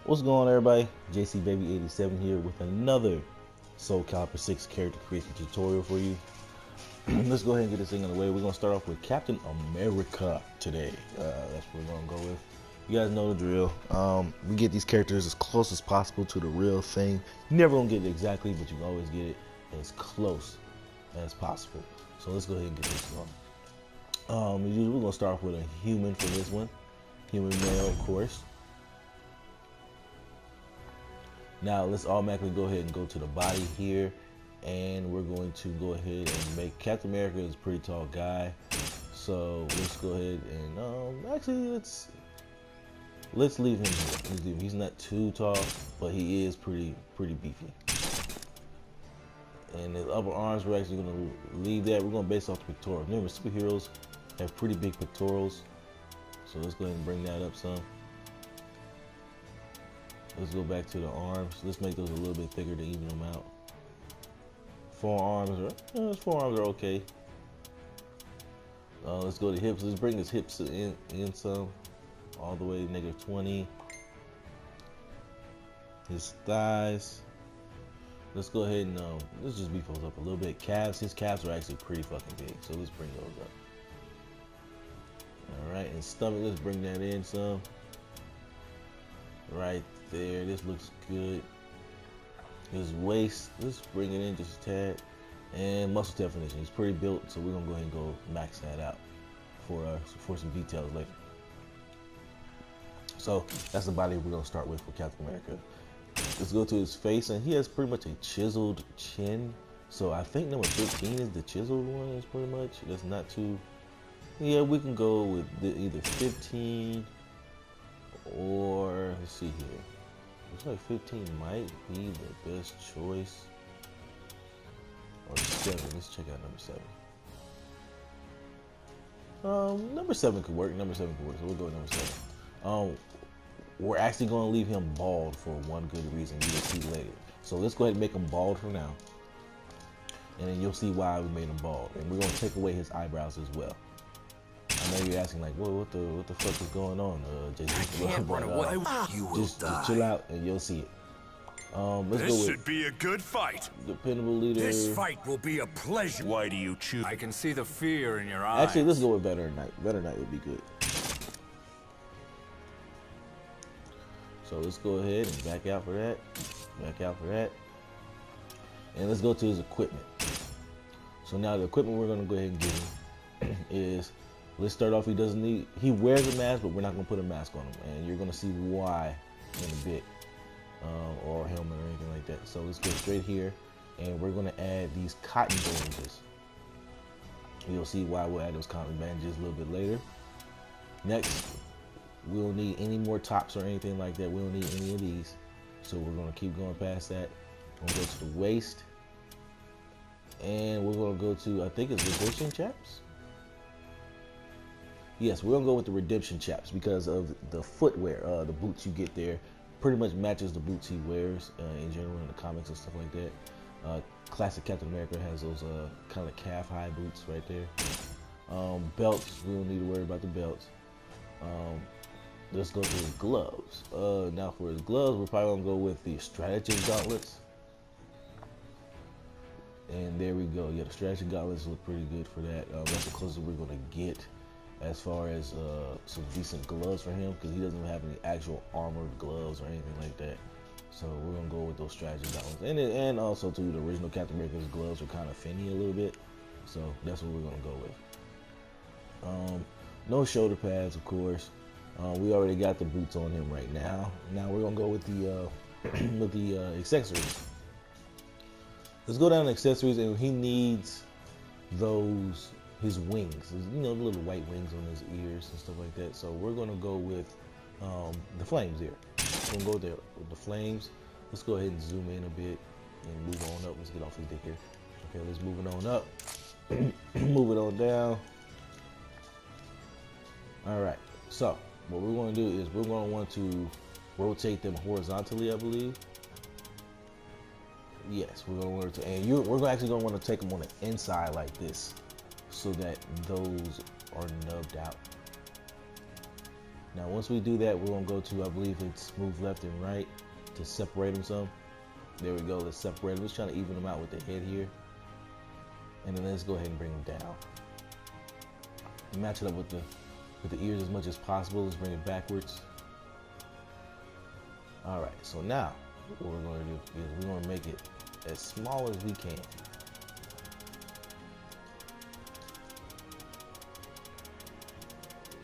What's going on, everybody? JC Baby 87 here with another Soul Calibur 6 character creation tutorial for you. Let's go ahead and get this thing on the way. We're gonna start off with Captain America today. That's what we're gonna go with. You guys know the drill. We get these characters as close as possible to the real thing. You're never gonna get it exactly, but you can always get it as close as possible. So let's go ahead and get this going. As usual, we're gonna start off with a human for this one. Human male, of course. Now let's automatically go ahead and go to the body here, and we're going to go ahead and make Captain America is a pretty tall guy. So let's go ahead and actually let's leave him here. He's not too tall, but he is pretty beefy. And his upper arms, we're actually gonna leave that. We're gonna base off the pectorals. Remember, superheroes have pretty big pectorals, so let's go ahead and bring that up some. Let's go back to the arms. Let's make those a little bit thicker to even them out. Forearms are okay. Let's go to hips. Let's bring his hips in some, all the way to -20. His thighs. Let's go ahead and let's just beef those up a little bit. Calves. His calves are actually pretty fucking big, so let's bring those up. All right, and stomach. Let's bring that in some. Right there, this looks good. His waist, let's bring it in just a tad. And muscle definition, he's pretty built, so we're gonna go ahead and go max that out for some details later. So that's the body we're gonna start with for Captain America. Let's go to his face, and he has pretty much a chiseled chin. So I think number 15 is the chiseled one. Is pretty much, that's not too. Yeah, we can go with either 15. Or let's see here. Looks like 15 might be the best choice. Or 7. Let's check out number 7. Number 7 could work. Number 7 could work. So we'll go with number 7. We're actually going to leave him bald for one good reason. You will see later. So let's go ahead and make him bald for now, and then you'll see why we made him bald. And we're going to take away his eyebrows as well. I know you're asking like, well, what the fuck is going on, Jason? I can't run away. You will just chill out and you'll see it. Let's this go with should be a good fight. Dependable leader. This fight will be a pleasure. Why do you choose? I can see the fear in your eyes. Actually, let's go with Better Night. Better Night would be good. So let's go ahead and back out for that. Back out for that. And let's go to his equipment. So now the equipment we're gonna go ahead and give him is. Let's start off. He wears a mask, but we're not gonna put a mask on him, and you're gonna see why in a bit, or a helmet or anything like that. So let's go straight here, and we're gonna add these cotton bandages. You'll see why we'll add those cotton bandages a little bit later. Next, we don't need any more tops or anything like that. We don't need any of these, so we're gonna keep going past that. We're gonna go to the waist, and we're gonna go to, I think it's redemption chaps. Yes, we're gonna go with the redemption chaps because of the footwear. The boots you get there pretty much matches the boots he wears in general in the comics and stuff like that. Classic Captain America has those kind of calf-high boots right there. Belts, we don't need to worry about the belts. Let's go to his gloves. Now for his gloves, we're probably gonna go with the stratagem gauntlets. And there we go. Yeah, the stratagem gauntlets look pretty good for that. That's the closest we're gonna get as far as some decent gloves for him, because he doesn't have any actual armored gloves or anything like that. So we're gonna go with those strategy gauntlets, and also too, the original Captain America's gloves are kind of finny a little bit, so that's what we're gonna go with. No shoulder pads, of course. We already got the boots on him right now. Now we're gonna go with the with the accessories. Let's go down to accessories, and he needs those. His wings, you know, the little white wings on his ears and stuff like that. So we're gonna go with the flames here. We're gonna go there with the flames. Let's go ahead and zoom in a bit and move on up. Let's get off his dick here. Okay, let's move it on up. Move it on down. All right. So what we're gonna do is we're gonna want to rotate them horizontally, I believe. Yes, we're gonna want to, and we're actually gonna want to take them on the inside like this, so that those are nubbed out. Now once we do that, we're gonna go to, I believe it's move left and right to separate them some. There we go, let's separate them. Let's try to even them out with the head here. And then let's go ahead and bring them down. Match it up with the ears as much as possible. Let's bring it backwards. All right, so now what we're gonna do is we're gonna make it as small as we can.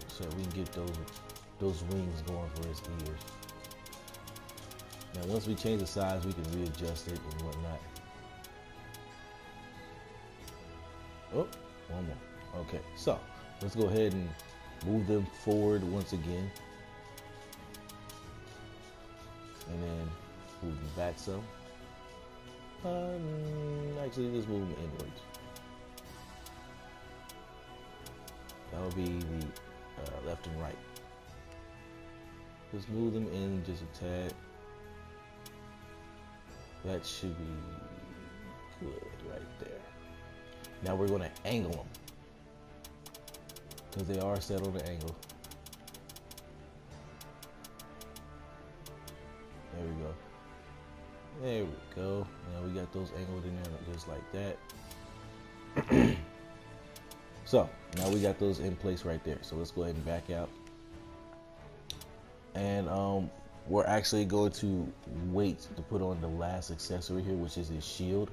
So we can get those wings going for his ears. Now once we change the size, we can readjust it and whatnot. Oh, one more. Okay, so let's go ahead and move them forward once again. And then move them back some. Actually, just move them inwards. That will be the left and right. Just move them in just a tad. That should be good right there. Now we're going to angle them because they are set on an angle. There we go. There we go. Now we got those angled in there just like that. So now we got those in place right there. So let's go ahead and back out. And we're actually going to wait to put on the last accessory here, which is his shield.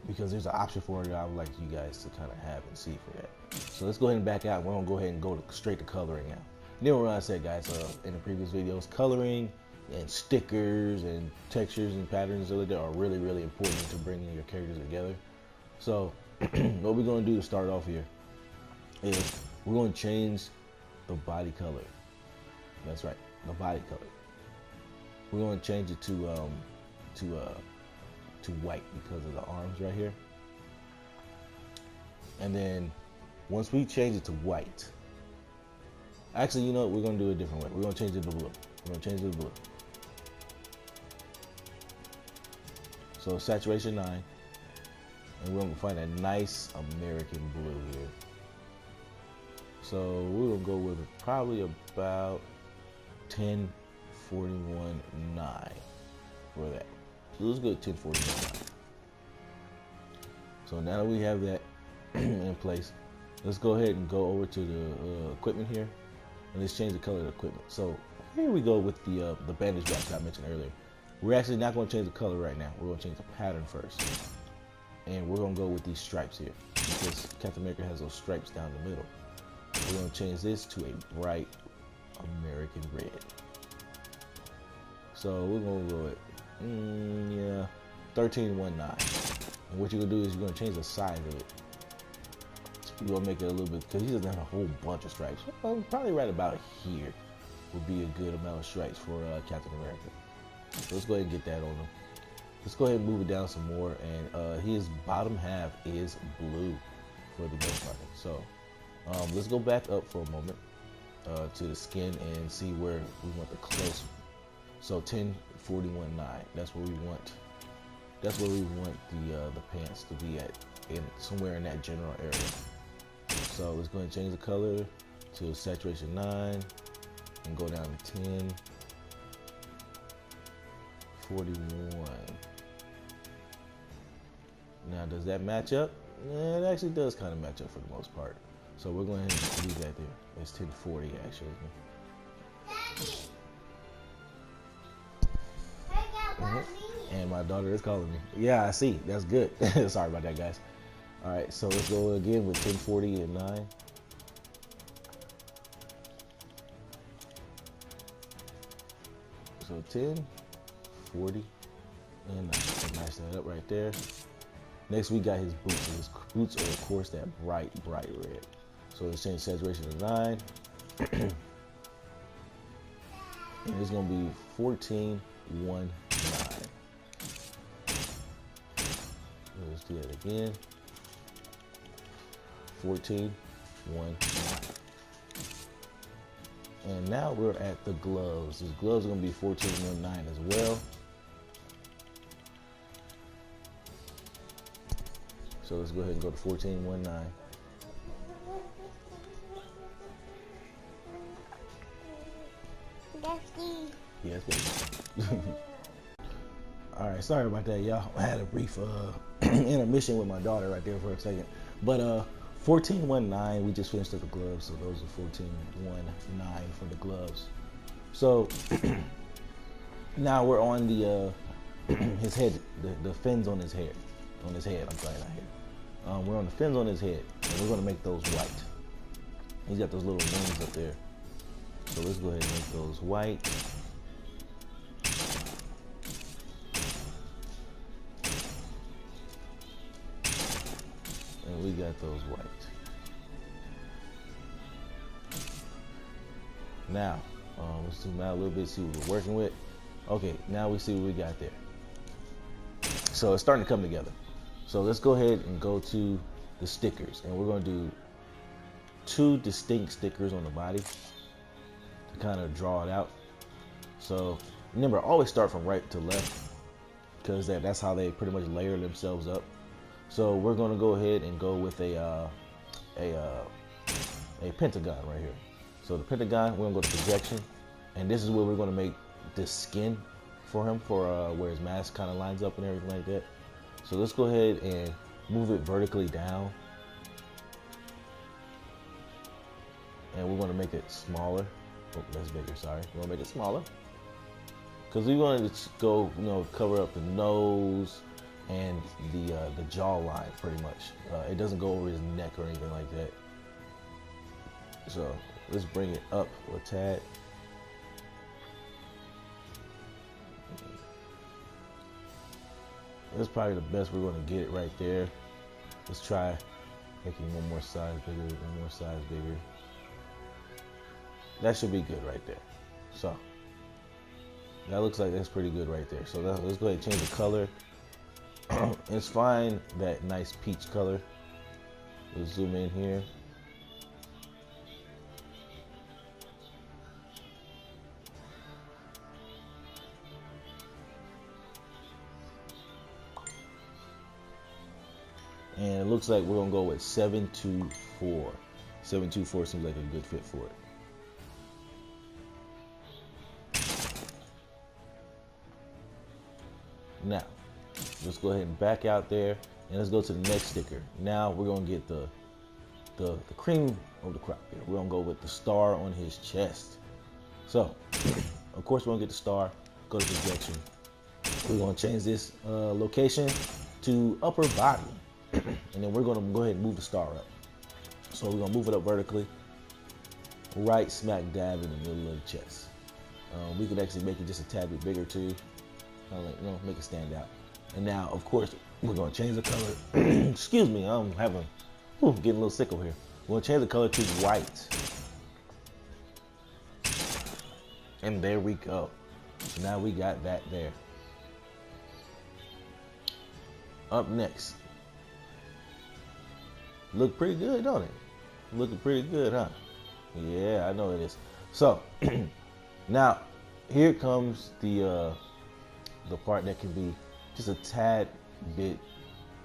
Because there's an option for it that I would like you guys to kind of have and see for that. So let's go ahead and back out. We're gonna go ahead and go straight to coloring now. You know what I said, guys, in the previous videos, coloring and stickers and textures and patterns and stuff like that are really, really important to bringing your characters together. So what we're gonna do to start off here is we're gonna change the body color. That's right, the body color. We're gonna change it to white because of the arms right here. And then once we change it to white, actually, you know what, we're gonna do it a different way. We're gonna change it to blue. We're gonna change it to blue. So saturation 9, and we're gonna find a nice American blue here. So we're gonna go with probably about 1041.9 for that. So let's go 1041.9. So now that we have that in place, let's go ahead and go over to the equipment here, and let's change the color of the equipment. So here we go with the bandage wrap that I mentioned earlier. We're actually not going to change the color right now. We're going to change the pattern first, and we're going to go with these stripes here because Captain America has those stripes down the middle. We're going to change this to a bright American red. So we're going to go with 1319. And what you're going to do is you're going to change the size of it. You're going to make it a little bit, because he doesn't have a whole bunch of stripes. Well, probably right about here would be a good amount of stripes for Captain America. So let's go ahead and get that on him. Let's go ahead and move it down some more, and his bottom half is blue for the most part. So let's go back up for a moment to the skin and see where we want the close. So 1041.9. That's where we want. That's where we want the pants to be at, somewhere in that general area. So let's go ahead and change the color to saturation 9 and go down to 1041. Now, does that match up? Yeah, it actually does kind of match up for the most part. So we're going to leave that there. It's 1040 actually. And my daughter is calling me. Yeah, I see. That's good. Sorry about that, guys. All right, so let's go again with 1040 and 9. So 1040 and 9. So match that up right there. Next, we got his boots. So his boots are, of course, that bright red. So let's change saturation to 9. And it's going to be 1419. Let's do that again. 1419. And now we're at the gloves. His gloves are going to be 1419 as well. So let's go ahead and go to 1419. Yes, baby. All right, sorry about that, y'all. I had a brief intermission with my daughter right there for a second. But 1419, we just finished up the gloves, so those are 1419 for the gloves. So now we're on the his head, the fins on his head. I'm sorry, not head. We're on the fins on his head, and we're gonna make those white. He's got those little wings up there. So let's go ahead and make those white. And we got those white. Now, let's zoom out a little bit, see what we're working with. Okay, now we see what we got there. So it's starting to come together. So let's go ahead and go to the stickers, and we're going to do 2 distinct stickers on the body to kind of draw it out. So remember, always start from right to left, because that's how they pretty much layer themselves up. So we're going to go ahead and go with a pentagon right here. So the pentagon, we're going to go to projection, and this is where we're going to make this skin for him, for where his mask kind of lines up and everything like that. So let's go ahead and move it vertically down, and we're going to make it smaller. Oh, that's bigger, sorry. We're going to make it smaller because we wanted to go, cover up the nose and the jawline pretty much. It doesn't go over his neck or anything like that. So let's bring it up a tad. That's probably the best we're going to get it right there. Let's try making one more size bigger, one more size bigger. That should be good right there. So that looks like that's pretty good right there. So let's go ahead and change the color. It's fine, that nice peach color. Let's zoom in here. And it looks like we're gonna go with 724. 724 seems like a good fit for it. Now, let's go ahead and back out there, and let's go to the next sticker. Now we're gonna get the cream of the crop here. We're gonna go with the star on his chest. So, of course, we're gonna get the star. Go to projection. We're gonna change this location to upper body. And then we're gonna go ahead and move the star up. So we're gonna move it up vertically, right smack dab in the middle of the chest. We could actually make it just a tad bit bigger too, kind of like, make it stand out. And now, of course, we're gonna change the color. Excuse me, I'm getting a little sick over here. We're gonna change the color to white. And there we go. So now we got that there. Up next. Look pretty good, don't it? Looking pretty good, huh? Yeah, I know it is. So now here comes the part that can be just a tad bit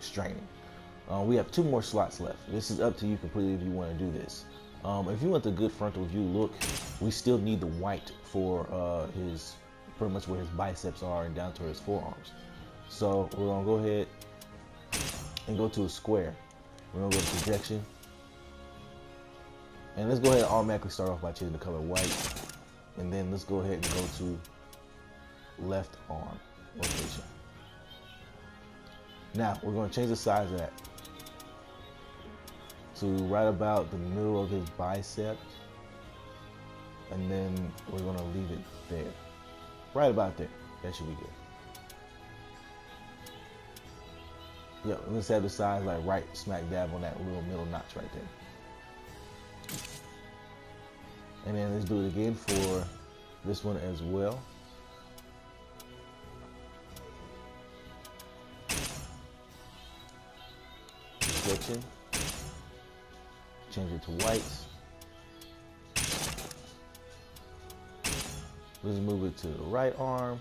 straining. We have 2 more slots left. This is up to you completely if you want to do this. If you want the good frontal view look, we still need the white for his, pretty much where his biceps are and down to his forearms. So we're gonna go ahead and go to a square. We're gonna go to projection. And let's go ahead and automatically start off by changing the color white. And then let's go ahead and go to left arm location. Now we're gonna change the size of that to right about the middle of his bicep. And then we're gonna leave it there. Right about there. That should be good. Yep, let's have the size like right smack dab on that little middle notch right there. And then let's do it again for this one as well. Projection. Change it to white. Let's move it to the right arm.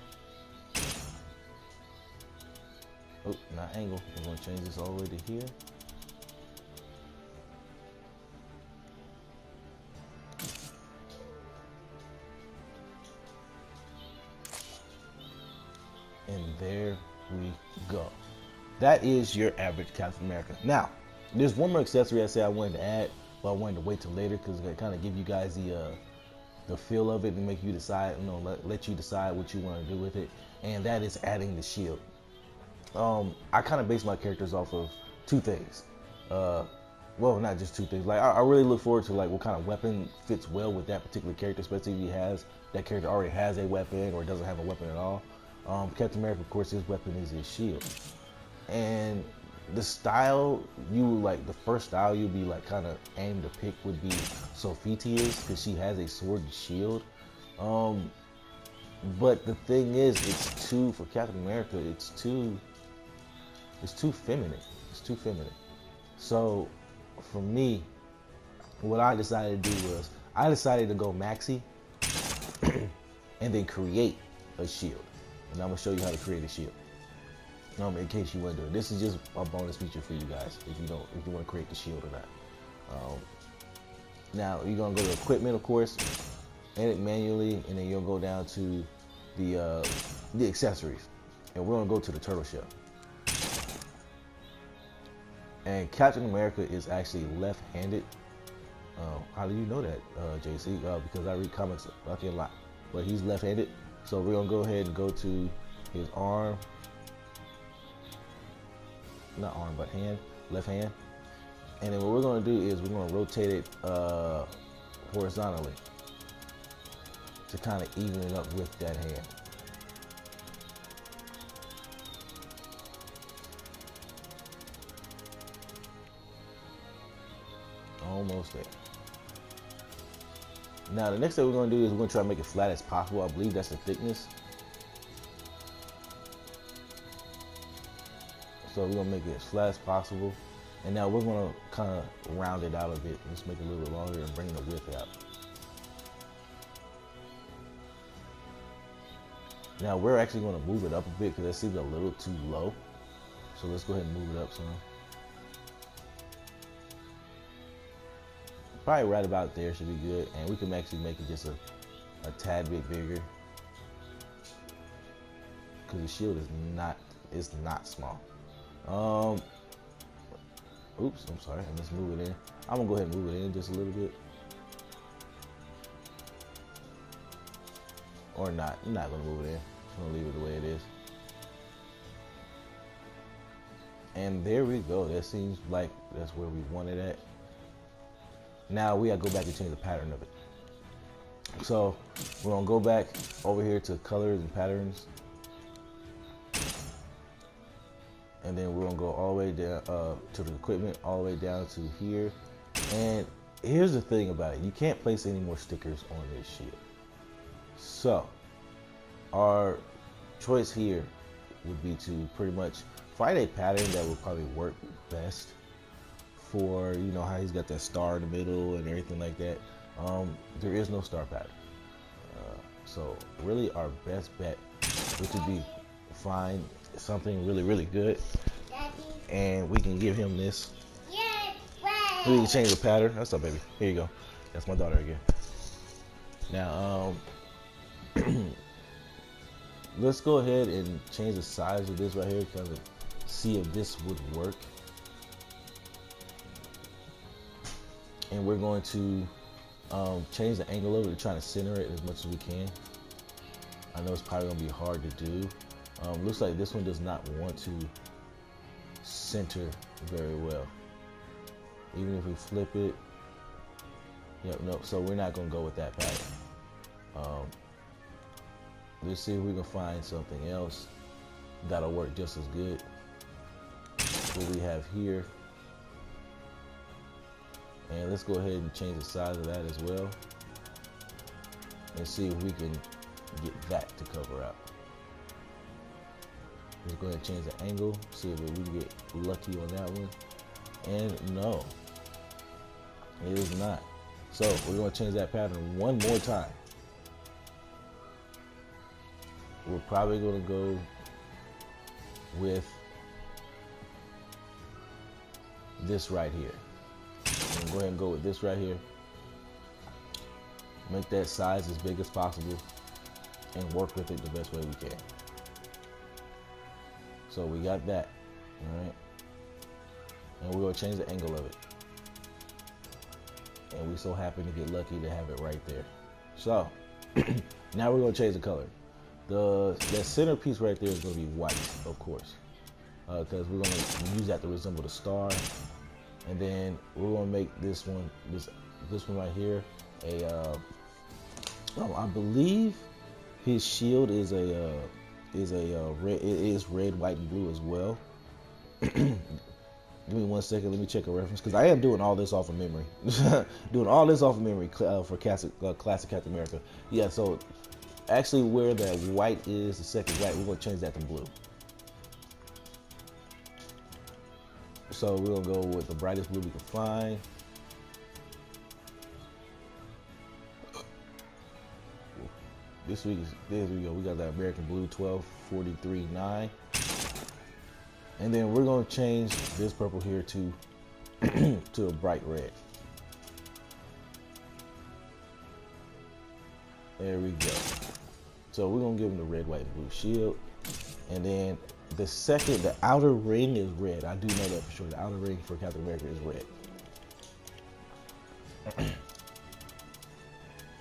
Oh, not angle. We're going to change this all the way to here. And there we go. That is your average Captain America. Now, there's one more accessory I said I wanted to add, but I wanted to wait till later because it kind of give you guys the feel of it and make you decide, let you decide what you want to do with it. And that is adding the shield. I kind of base my characters off of two things. Well, not just two things. Like I really look forward to like what kind of weapon fits well with that particular character, especially if that character already has a weapon or doesn't have a weapon at all. Captain America, of course, his weapon is his shield. And the style, the first style you'll be like kind of aimed to pick would be Sophitia's, because she has a sword and shield. But the thing is, for Captain America, it's too feminine. It's too feminine. So for me, what I decided to do was I decided to go maxi and then create a shield. And I'm gonna show you how to create a shield. In case you want to do it. This is just a bonus feature for you guys if you want to create the shield or not. Now you're gonna go to equipment, of course, edit manually, and then you'll go down to the accessories, and we're gonna go to the turtle shell. And Captain America is actually left-handed. How do you know that, JC? Because I read comics a lot, but he's left-handed. So we're gonna go ahead and go to his arm. Not arm, but hand, left hand. And then what we're gonna do is we're gonna rotate it horizontally to kind of even it up with that hand. Almost there. Now the next thing we're gonna do is we're gonna try to make it flat as possible. I believe that's the thickness. So we're gonna make it as flat as possible. And now we're gonna kind of round it out a bit. Let's make it a little bit longer and bring the width out. Now we're actually gonna move it up a bit because that seems a little too low. So let's go ahead and move it up some. Probably right about there should be good. And we can actually make it just a tad bit bigger, because the shield is not small. Oops, I'm sorry. Let's move it in. I'm gonna go ahead and move it in just a little bit. Or not. I'm not gonna move it in. I'm gonna leave it the way it is. And there we go. That seems like that's where we want it at. Now we gotta go back and change the pattern of it. So we're gonna go back over here to colors and patterns. And then we're gonna go all the way down to the equipment, all the way down to here. And here's the thing about it. You can't place any more stickers on this shield. So our choice here would be to pretty much find a pattern that would probably work best for, how he's got that star in the middle and everything like that. There is no star pattern. So really our best bet would be find something really, really good. And we can give him this. We can change the pattern. That's up, baby. Here you go. That's my daughter again. Now, let's go ahead and change the size of this right here, kind of see if this would work. And we're going to change the angle of it, trying to center it as much as we can. I know it's probably gonna be hard to do. Looks like this one does not want to center very well. Even if we flip it, no, so we're not gonna go with that pattern. Let's see if we can find something else that'll work just as good. What we have here. And let's go ahead and change the size of that as well. And see if we can get that to cover out. Let's go ahead and change the angle, see if we can get lucky on that one. And no, it is not. So we're going to change that pattern one more time. We're probably going to go with this right here. Go ahead and go with this right here. Make that size as big as possible and work with it the best way we can. So we got that, all right? And we're gonna change the angle of it. And we so happen to get lucky to have it right there. So now we're gonna change the color. That center piece right there is gonna be white, of course, because we're gonna use that to resemble the star. And then we're gonna make this one right here I believe his shield is a red. It is red, white, and blue as well. Give me 1 second. Let me check a reference because I am doing all this off of memory. Doing all this off of memory for classic Captain America. Yeah. So actually, where that white is, the second white, we're gonna change that to blue. So we're gonna go with the brightest blue we can find. There we go. We got that American Blue 1243-9. And then we're gonna change this purple here to to a bright red. There we go. So we're gonna give him the red, white, and blue shield. And then the outer ring is red. I do know that for sure. The outer ring for Captain America is red.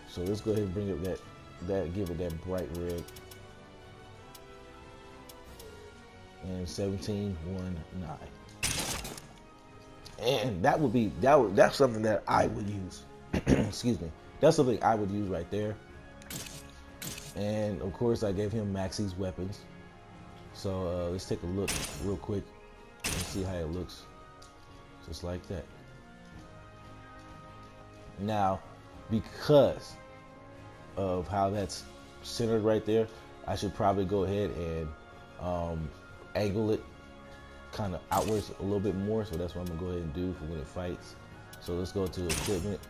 So let's go ahead and bring up give it that bright red. And 1719. And that's something that I would use. Excuse me. That's something I would use right there. And of course I gave him Maxie's weapons. So let's take a look real quick and see how it looks. Just like that. Now, because of how that's centered right there, I should probably go ahead and angle it kind of outwards a little bit more. So that's what I'm gonna go ahead and do for when it fights. So let's go to equipment.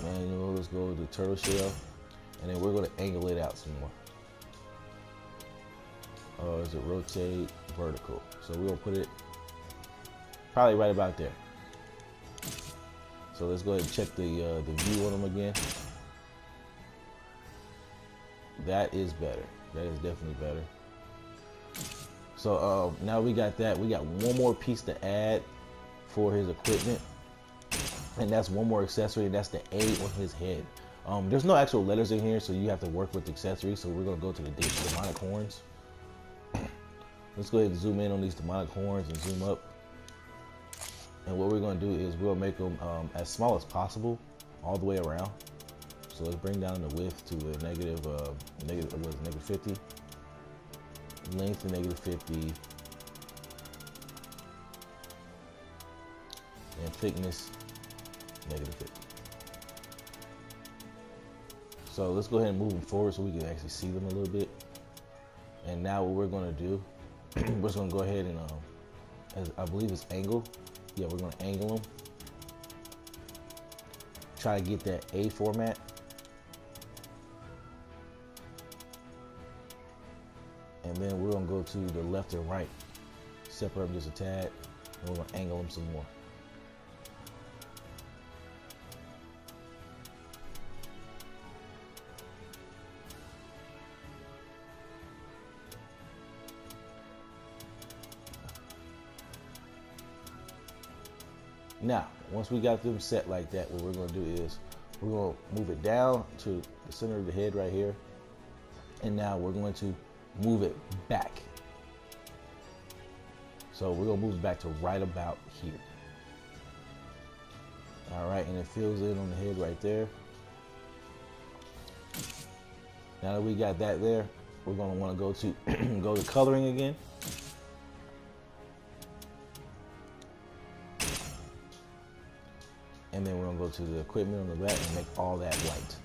Manual, let's go to turtle shell. And then we're gonna angle it out some more. Is it rotate vertical? So we're gonna put it probably right about there. So let's go ahead and check the view on them again. That is better. That is definitely better. So now we got that. We got one more piece to add for his equipment, and that's one more accessory, and that's the A on his head. There's no actual letters in here, so you have to work with the accessories. So we're gonna go to the demonic horns. Let's go ahead and zoom in on these demonic horns and zoom up. And what we're going to do is we'll make them as small as possible all the way around. So let's bring down the width to a negative 50. Length to negative 50. And thickness, negative 50. So let's go ahead and move them forward so we can actually see them a little bit. And now what we're going to do, we're just going to go ahead and, as I believe it's angle. Yeah, we're going to angle them. Try to get that A format. And then we're going to go to the left and right. Separate them just a tad. And we're going to angle them some more. Now, once we got them set like that, what we're going to do is we're going to move it down to the center of the head right here. And now we're going to move it back. So we're going to move it back to right about here. All right, and it fills in on the head right there. Now that we got that there, we're going to want to go to coloring again. And then we're going to go to the equipment on the back and make all that white.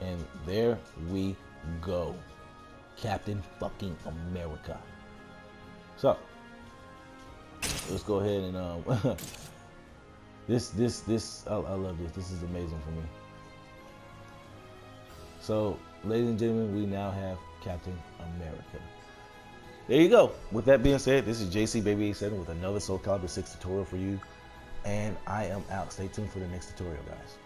And there we go. Captain fucking America. So, let's go ahead and I love this. This is amazing for me. So, ladies and gentlemen, we now have Captain America. There you go. With that being said, this is JC Baby 87 with another Soul Calibur 6 tutorial for you. And I am out. Stay tuned for the next tutorial, guys.